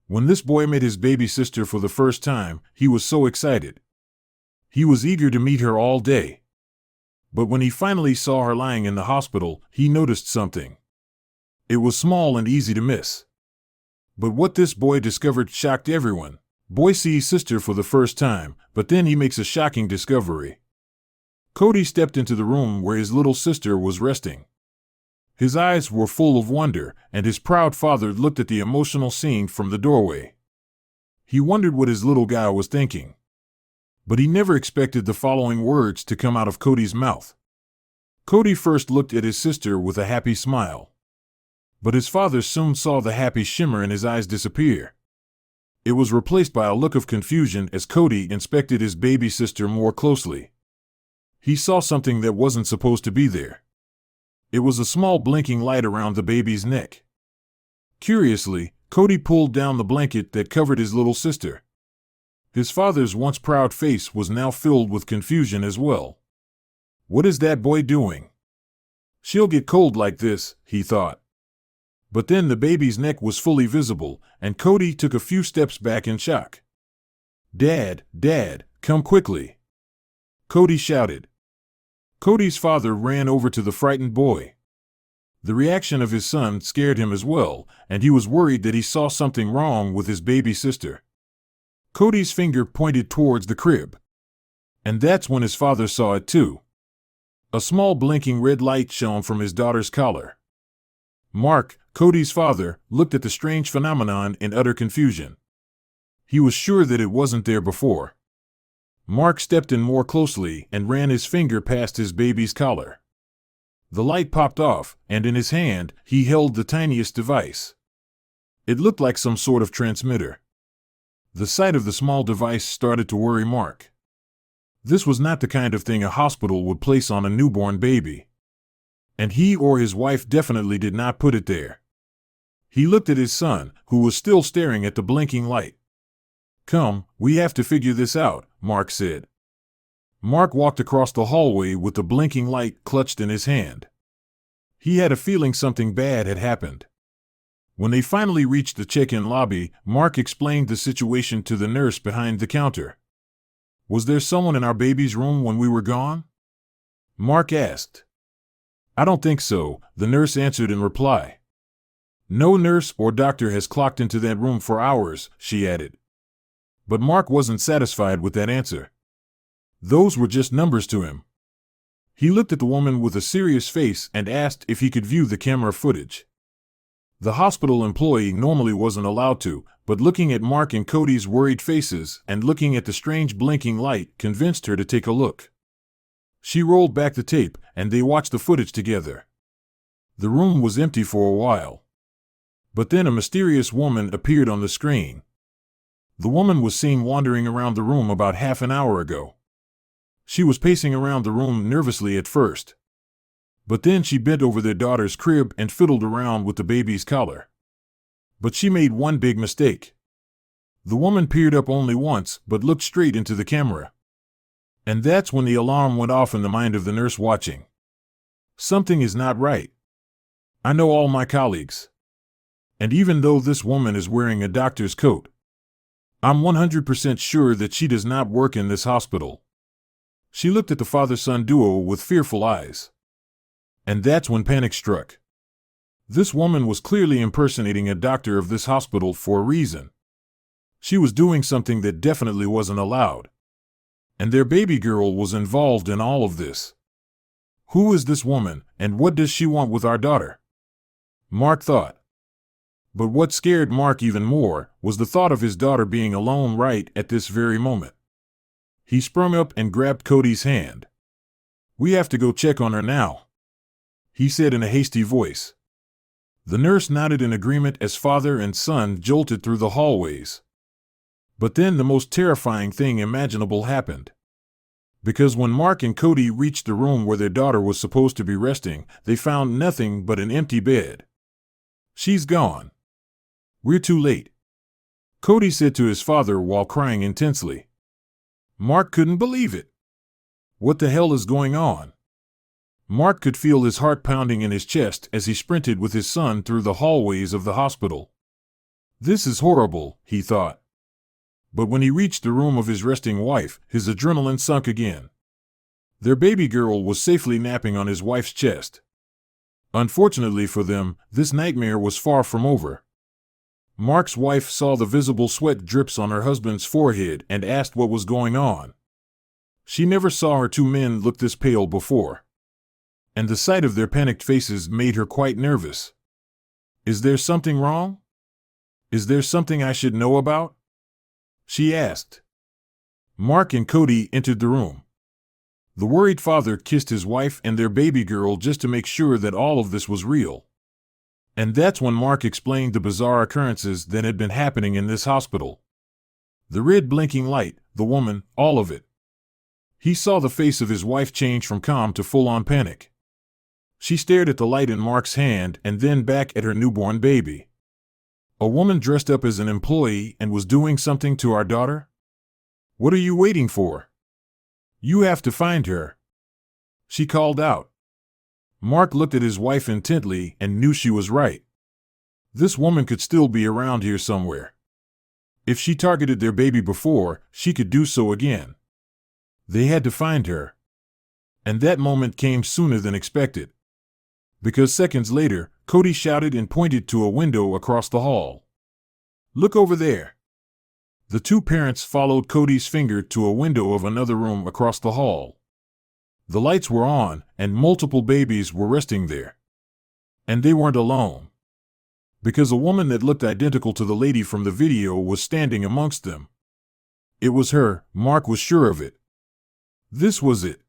When this boy met his baby sister for the first time, he was so excited. He was eager to meet her all day. But when he finally saw her lying in the hospital, he noticed something. It was small and easy to miss. But what this boy discovered shocked everyone. Boy sees sister for the first time, but then he makes a shocking discovery. Cody stepped into the room where his little sister was resting. His eyes were full of wonder, and his proud father looked at the emotional scene from the doorway. He wondered what his little guy was thinking. But he never expected the following words to come out of Cody's mouth. Cody first looked at his sister with a happy smile. But his father soon saw the happy shimmer in his eyes disappear. It was replaced by a look of confusion as Cody inspected his baby sister more closely. He saw something that wasn't supposed to be there. It was a small blinking light around the baby's neck. Curiously, Cody pulled down the blanket that covered his little sister. His father's once proud face was now filled with confusion as well. What is that boy doing? She'll get cold like this, he thought. But then the baby's neck was fully visible, and Cody took a few steps back in shock. Dad, come quickly! Cody shouted. Cody's father ran over to the frightened boy. The reaction of his son scared him as well, and he was worried that he saw something wrong with his baby sister. Cody's finger pointed towards the crib. And that's when his father saw it too. A small blinking red light shone from his daughter's collar. Mark, Cody's father, looked at the strange phenomenon in utter confusion. He was sure that it wasn't there before. Mark stepped in more closely and ran his finger past his baby's collar. The light popped off, and in his hand, he held the tiniest device. It looked like some sort of transmitter. The sight of the small device started to worry Mark. This was not the kind of thing a hospital would place on a newborn baby. And he or his wife definitely did not put it there. He looked at his son, who was still staring at the blinking light. Come, we have to figure this out, Mark said. Mark walked across the hallway with the blinking light clutched in his hand. He had a feeling something bad had happened. When they finally reached the check-in lobby, Mark explained the situation to the nurse behind the counter. Was there someone in our baby's room when we were gone? Mark asked. I don't think so, the nurse answered in reply. No nurse or doctor has clocked into that room for hours, she added. But Mark wasn't satisfied with that answer. Those were just numbers to him. He looked at the woman with a serious face and asked if he could view the camera footage. The hospital employee normally wasn't allowed to, but looking at Mark and Cody's worried faces and looking at the strange blinking light convinced her to take a look. She rolled back the tape, and they watched the footage together. The room was empty for a while. But then a mysterious woman appeared on the screen. The woman was seen wandering around the room about half an hour ago. She was pacing around the room nervously at first. But then she bent over their daughter's crib and fiddled around with the baby's collar. But she made one big mistake. The woman peered up only once, but looked straight into the camera. And that's when the alarm went off in the mind of the nurse watching. Something is not right. I know all my colleagues. And even though this woman is wearing a doctor's coat, I'm 100% sure that she does not work in this hospital. She looked at the father-son duo with fearful eyes. And that's when panic struck. This woman was clearly impersonating a doctor of this hospital for a reason. She was doing something that definitely wasn't allowed. And their baby girl was involved in all of this. Who is this woman, and what does she want with our daughter? Mark thought. But what scared Mark even more was the thought of his daughter being alone right at this very moment. He sprung up and grabbed Cody's hand. We have to go check on her now, he said in a hasty voice. The nurse nodded in agreement as father and son jolted through the hallways. But then the most terrifying thing imaginable happened. Because when Mark and Cody reached the room where their daughter was supposed to be resting, they found nothing but an empty bed. She's gone. We're too late, Cody said to his father while crying intensely. Mark couldn't believe it. What the hell is going on? Mark could feel his heart pounding in his chest as he sprinted with his son through the hallways of the hospital. This is horrible, he thought. But when he reached the room of his resting wife, his adrenaline sunk again. Their baby girl was safely napping on his wife's chest. Unfortunately for them, this nightmare was far from over. Mark's wife saw the visible sweat drips on her husband's forehead and asked what was going on. She never saw her two men look this pale before. And the sight of their panicked faces made her quite nervous. Is there something wrong? Is there something I should know about? She asked. Mark and Cody entered the room. The worried father kissed his wife and their baby girl just to make sure that all of this was real. And that's when Mark explained the bizarre occurrences that had been happening in this hospital. The red blinking light, the woman, all of it. He saw the face of his wife change from calm to full-on panic. She stared at the light in Mark's hand and then back at her newborn baby. A woman dressed up as an employee and was doing something to our daughter? What are you waiting for? You have to find her. She called out. Mark looked at his wife intently and knew she was right. This woman could still be around here somewhere. If she targeted their baby before, she could do so again. They had to find her. And that moment came sooner than expected. Because seconds later, Cody shouted and pointed to a window across the hall. Look over there. The two parents followed Cody's finger to a window of another room across the hall. The lights were on, and multiple babies were resting there. And they weren't alone. Because a woman that looked identical to the lady from the video was standing amongst them. It was her, Mark was sure of it. This was it.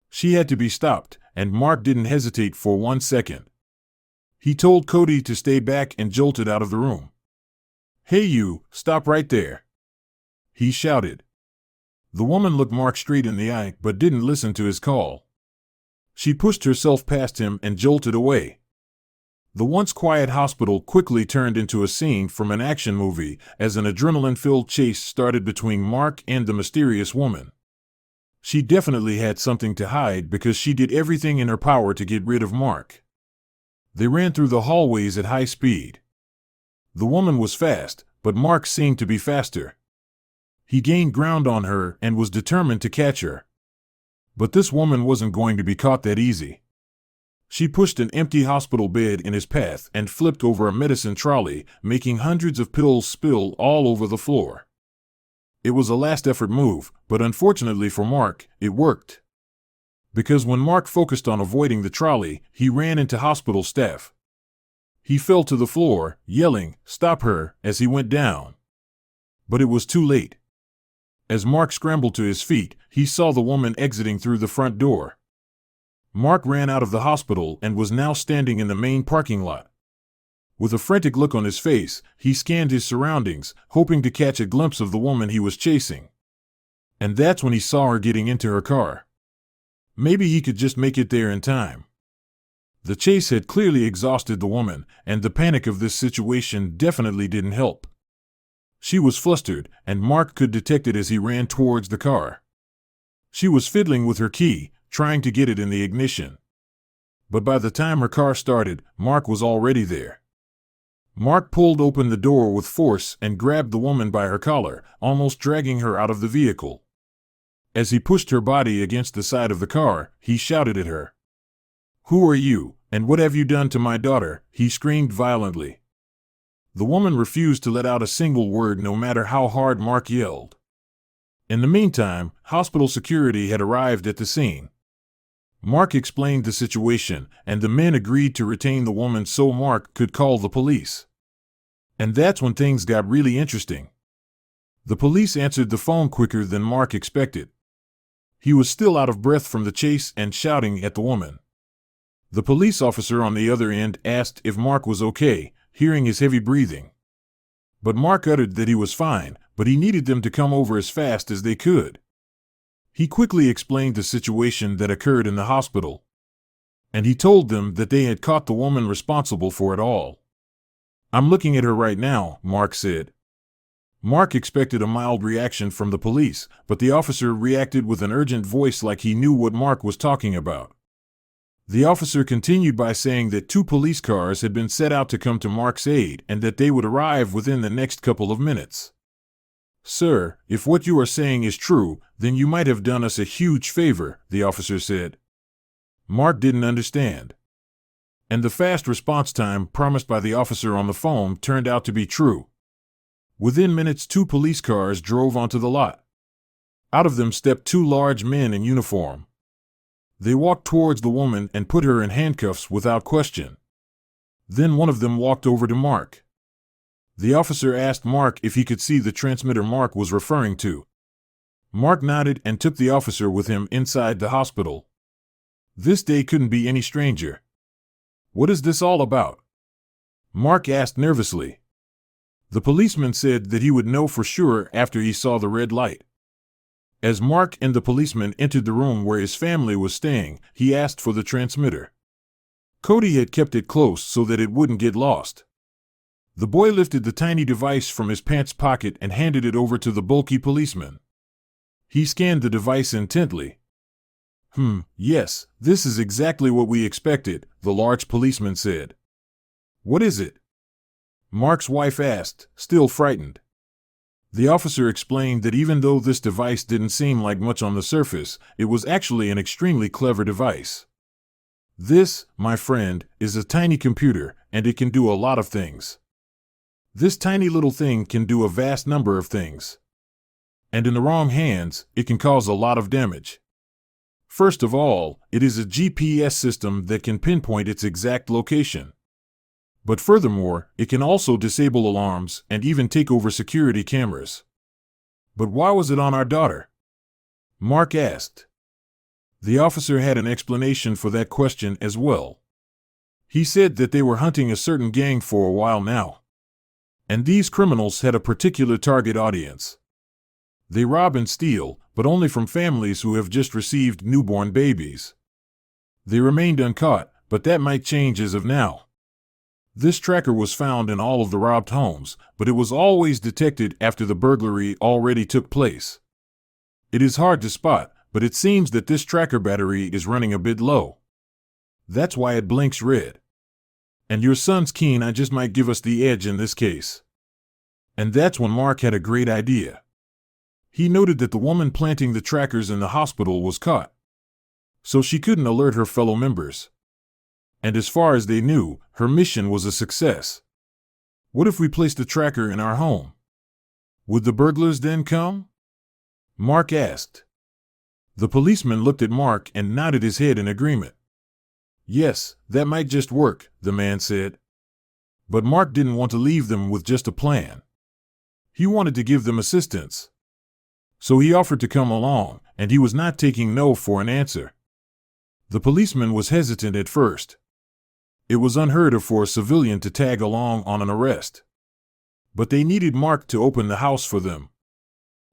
She had to be stopped, and Mark didn't hesitate for 1 second. He told Cody to stay back and jolted out of the room. Hey you, stop right there. He shouted. The woman looked Mark straight in the eye but didn't listen to his call. She pushed herself past him and jolted away. The once quiet hospital quickly turned into a scene from an action movie as an adrenaline-filled chase started between Mark and the mysterious woman. She definitely had something to hide because she did everything in her power to get rid of Mark. They ran through the hallways at high speed. The woman was fast, but Mark seemed to be faster. He gained ground on her and was determined to catch her. But this woman wasn't going to be caught that easy. She pushed an empty hospital bed in his path and flipped over a medicine trolley, making hundreds of pills spill all over the floor. It was a last-effort move, but unfortunately for Mark, it worked. Because when Mark focused on avoiding the trolley, he ran into hospital staff. He fell to the floor, yelling, "Stop her," as he went down. But it was too late. As Mark scrambled to his feet, he saw the woman exiting through the front door. Mark ran out of the hospital and was now standing in the main parking lot. With a frantic look on his face, he scanned his surroundings, hoping to catch a glimpse of the woman he was chasing. And that's when he saw her getting into her car. Maybe he could just make it there in time. The chase had clearly exhausted the woman, and the panic of this situation definitely didn't help. She was flustered, and Mark could detect it as he ran towards the car. She was fiddling with her key, trying to get it in the ignition. But by the time her car started, Mark was already there. Mark pulled open the door with force and grabbed the woman by her collar, almost dragging her out of the vehicle. As he pushed her body against the side of the car, he shouted at her. "Who are you, and what have you done to my daughter?" he screamed violently. The woman refused to let out a single word no matter how hard Mark yelled. In the meantime, hospital security had arrived at the scene. Mark explained the situation, and the men agreed to retain the woman so Mark could call the police. And that's when things got really interesting. The police answered the phone quicker than Mark expected. He was still out of breath from the chase and shouting at the woman. The police officer on the other end asked if Mark was okay, hearing his heavy breathing. But Mark uttered that he was fine, but he needed them to come over as fast as they could. He quickly explained the situation that occurred in the hospital. And he told them that they had caught the woman responsible for it all. "I'm looking at her right now," Mark said. Mark expected a mild reaction from the police, but the officer reacted with an urgent voice like he knew what Mark was talking about. The officer continued by saying that 2 police cars had been set out to come to Mark's aid and that they would arrive within the next couple of minutes. "Sir, if what you are saying is true, then you might have done us a huge favor," the officer said. Mark didn't understand. And the fast response time promised by the officer on the phone turned out to be true. Within minutes, 2 police cars drove onto the lot. Out of them stepped 2 large men in uniform. They walked towards the woman and put her in handcuffs without question. Then one of them walked over to Mark. The officer asked Mark if he could see the transmitter Mark was referring to. Mark nodded and took the officer with him inside the hospital. This day couldn't be any stranger. "What is this all about?" Mark asked nervously. The policeman said that he would know for sure after he saw the red light. As Mark and the policeman entered the room where his family was staying, he asked for the transmitter. Cody had kept it close so that it wouldn't get lost. The boy lifted the tiny device from his pants pocket and handed it over to the bulky policeman. He scanned the device intently. Yes, this is exactly what we expected," the large policeman said. "What is it?" Mark's wife asked, still frightened. The officer explained that even though this device didn't seem like much on the surface, it was actually an extremely clever device. "This, my friend, is a tiny computer, and it can do a lot of things. This tiny little thing can do a vast number of things. And in the wrong hands, it can cause a lot of damage. First of all, it is a GPS system that can pinpoint its exact location. But furthermore, it can also disable alarms and even take over security cameras." "But why was it on our daughter?" Mark asked. The officer had an explanation for that question as well. He said that they were hunting a certain gang for a while now. And these criminals had a particular target audience. They rob and steal, but only from families who have just received newborn babies. They remained uncaught, but that might change as of now. This tracker was found in all of the robbed homes, but it was always detected after the burglary already took place. It is hard to spot, but it seems that this tracker battery is running a bit low. That's why it blinks red. And your son's keen eye just might give us the edge in this case. And that's when Mark had a great idea. He noted that the woman planting the trackers in the hospital was caught, so she couldn't alert her fellow members. And as far as they knew, her mission was a success. What if we placed the tracker in our home? Would the burglars then come? Mark asked. The policeman looked at Mark and nodded his head in agreement. Yes, that might just work, the man said. But Mark didn't want to leave them with just a plan. He wanted to give them assistance. So he offered to come along, and he was not taking no for an answer. The policeman was hesitant at first. It was unheard of for a civilian to tag along on an arrest. But they needed Mark to open the house for them.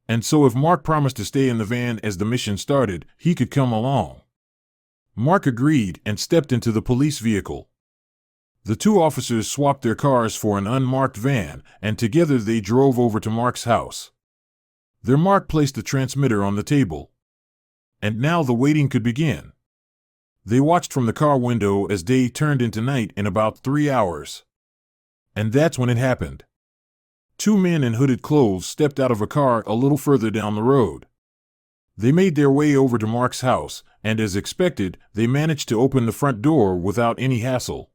And so if Mark promised to stay in the van as the mission started, he could come along. Mark agreed and stepped into the police vehicle. The 2 officers swapped their cars for an unmarked van, and together they drove over to Mark's house. There Mark placed the transmitter on the table. And now the waiting could begin. They watched from the car window as day turned into night in about 3 hours. And that's when it happened. 2 men in hooded clothes stepped out of a car a little further down the road. They made their way over to Mark's house, and as expected, they managed to open the front door without any hassle.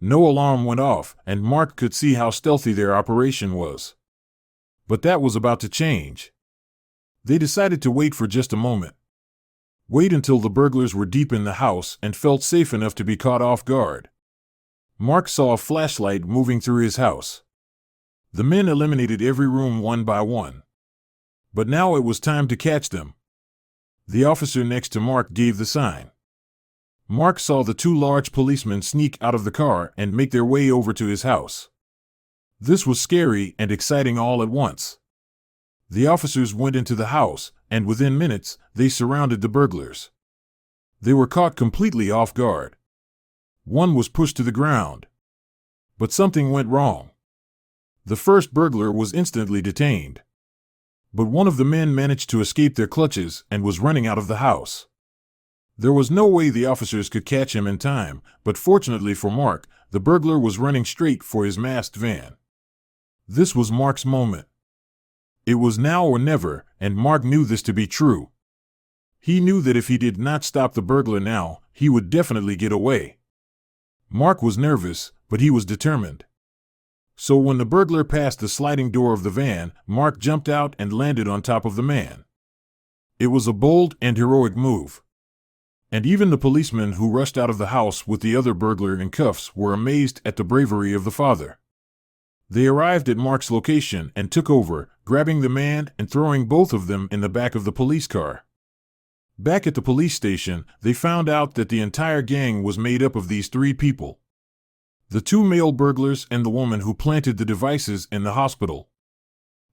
No alarm went off, and Mark could see how stealthy their operation was. But that was about to change. They decided to wait for just a moment. Wait until the burglars were deep in the house and felt safe enough to be caught off guard. Mark saw a flashlight moving through his house. The men eliminated every room one by one. But now it was time to catch them. The officer next to Mark gave the sign. Mark saw the 2 large policemen sneak out of the car and make their way over to his house. This was scary and exciting all at once. The officers went into the house, and within minutes, they surrounded the burglars. They were caught completely off guard. One was pushed to the ground. But something went wrong. The first burglar was instantly detained. But one of the men managed to escape their clutches and was running out of the house. There was no way the officers could catch him in time, but fortunately for Mark, the burglar was running straight for his masked van. This was Mark's moment. It was now or never, and Mark knew this to be true. He knew that if he did not stop the burglar now, he would definitely get away. Mark was nervous, but he was determined. So when the burglar passed the sliding door of the van, Mark jumped out and landed on top of the man. It was a bold and heroic move. And even the policemen who rushed out of the house with the other burglar in cuffs were amazed at the bravery of the father. They arrived at Mark's location and took over, grabbing the man and throwing both of them in the back of the police car. Back at the police station, they found out that the entire gang was made up of these three people: the two male burglars and the woman who planted the devices in the hospital.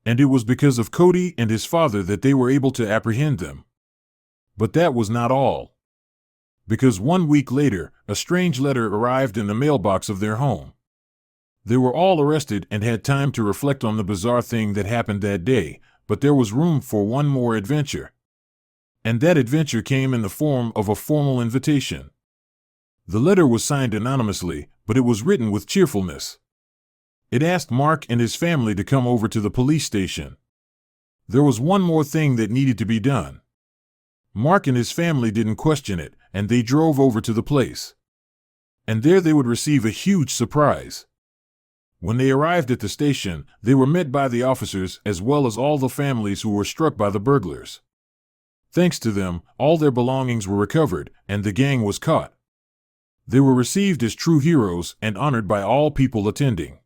And it was because of Cody and his father that they were able to apprehend them. But that was not all. Because 1 week later, a strange letter arrived in the mailbox of their home. They were all arrested and had time to reflect on the bizarre thing that happened that day, but there was room for one more adventure. And that adventure came in the form of a formal invitation. The letter was signed anonymously, but it was written with cheerfulness. It asked Mark and his family to come over to the police station. There was one more thing that needed to be done. Mark and his family didn't question it, and they drove over to the place. And there they would receive a huge surprise. When they arrived at the station, they were met by the officers as well as all the families who were struck by the burglars. Thanks to them, all their belongings were recovered, and the gang was caught. They were received as true heroes and honored by all people attending.